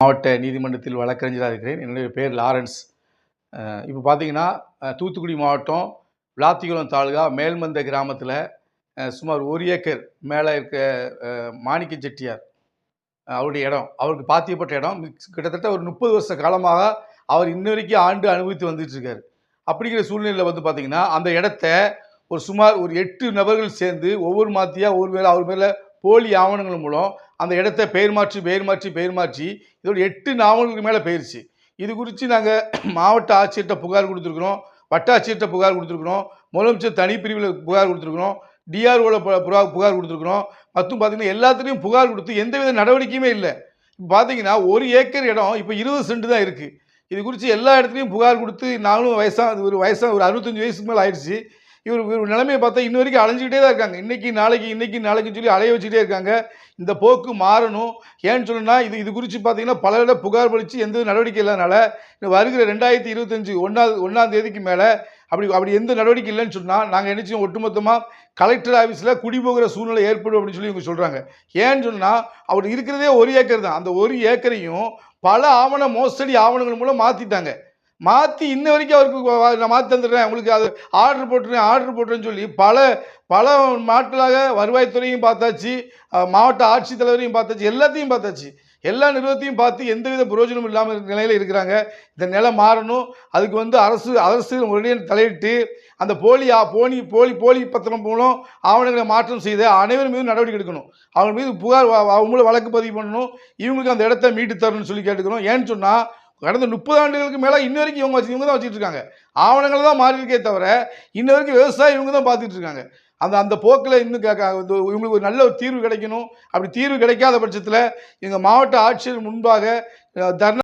மாவட்ட நீதிமன்றத்தில் வழக்கறிஞராக இருக்கிறேன். என்னுடைய பேர் லாரன்ஸ். இப்போ பார்த்தீங்கன்னா, தூத்துக்குடி மாவட்டம் விளாத்திக்குளம் தாலுகா மேல்மந்த கிராமத்தில் சுமார் 1 ஏக்கர் மேலே இருக்க மாணிக்க செட்டியார் அவருடைய இடம். அவருக்கு பாத்தியப்பட்ட இடம். கிட்டத்தட்ட ஒரு 30 வருஷ காலமாக அவர் இன்ன வரைக்கும் ஆண்டு அனுபவித்து வந்துட்டுருக்காரு. அப்படிங்கிற சூழ்நிலையில் வந்து பார்த்தீங்கன்னா, அந்த இடத்த சுமார் ஒரு 8 நபர்கள் சேர்ந்து ஒவ்வொரு மாத்தியா அவர் மேலே போலி ஆவணங்கள் மூலம் அந்த இடத்த பெயர் மாற்றி இதோட 8 நாவல்களுக்கு மேலே போயிருச்சு. இது குறித்து நாங்கள் மாவட்ட ஆட்சியர்கிட்ட புகார் கொடுத்துருக்குறோம், வட்டாட்சியர்கிட்ட புகார் கொடுத்துருக்குறோம், முதலமைச்சர் தனிப்பிரிவில் புகார் கொடுத்துருக்குறோம், டிஆர்ஓவில் புகார் கொடுத்துருக்குறோம். மற்றும் பார்த்தீங்கன்னா எல்லாத்துலேயும் புகார் கொடுத்து எந்தவித நடவடிக்கையுமே இல்லை. இப்போ பார்த்தீங்கன்னா 1 ஏக்கர் இடம் இப்போ 20 சென்ட் தான் இருக்குது. இது குறித்து எல்லா இடத்துலையும் புகார் கொடுத்து நாங்களும் ஒரு 65 வயசுக்கு மேலே ஆயிடுச்சு. இவர் நிலைமையை பார்த்தா இன்ன வரைக்கும் அலைஞ்சிக்கிட்டே தான் இருக்காங்க. இன்னைக்கு நாளைக்குன்னு சொல்லி அலைய வச்சுக்கிட்டே இருக்காங்க. இந்த போக்கு மாறணும். ஏன்னு சொன்னா இது குறித்து பார்த்தீங்கன்னா பல இடம் புகார் அளித்து எந்த நடவடிக்கை இல்லாதனால வருகிற 2025 1ஆம் தேதிக்கு மேலே அப்படி எந்த நடவடிக்கை இல்லைன்னு சொன்னால் நாங்கள் என்ன செய்வோம், ஒட்டுமொத்தமாக கலெக்டர் ஆஃபீஸில் குடிபோகிற சூழ்நிலை ஏற்படும் அப்படின்னு சொல்லி இவங்க சொல்கிறாங்க. ஏன்னு சொன்னால் அவர் இருக்கிறதே 1 ஏக்கர் தான். அந்த 1 ஏக்கரையும் பல மோசடி ஆவணங்கள் மூலம் மாற்றிட்டாங்க. மாற்றி இன்ன வரைக்கும் அவருக்கு நான் மாற்றி தந்துடுறேன், உங்களுக்கு அது ஆர்டர் போட்டுறேன்னு சொல்லி பல நாட்களாக வருவாய்த்துறையும் பார்த்தாச்சு, மாவட்ட ஆட்சித்தலைவரையும் பார்த்தாச்சு, எல்லாத்தையும் பார்த்தாச்சு. எல்லா நிறுவனத்தையும் பார்த்து எந்தவித பிரயோஜனமும் இல்லாமல் நிலையில் இருக்கிறாங்க. இந்த நிலை மாறணும். அதுக்கு அரசு உடனடியாக தலையிட்டு அந்த போலி பத்திரம் மூலம் ஆவணங்களை மாற்றம் செய்த அனைவர் மீதும் நடவடிக்கை எடுக்கணும். அவங்க மீது அவங்க மூலம் வழக்கு பதிவு பண்ணணும். இவங்களுக்கு அந்த இடத்த மீட்டு தரணும்னு சொல்லி கேட்டுக்கிறோம். ஏன்னு சொன்னால் கடந்த 30 ஆண்டுகளுக்கு மேலே இன்ன வரைக்கும் இவங்க தான் வச்சுட்டு இருக்காங்க. ஆவணங்கள் தான் மாறி இருக்கே தவிர இன்ன வரைக்கும் விவசாயம் இவங்க தான் பார்த்துட்டு இருக்காங்க. அந்த போக்கில் இன்னும் இவங்களுக்கு ஒரு நல்ல ஒரு தீர்வு கிடைக்கணும். அப்படி தீர்வு கிடைக்காத பட்சத்தில் எங்கள் மாவட்ட ஆட்சியர் முன்பாக தர்ணா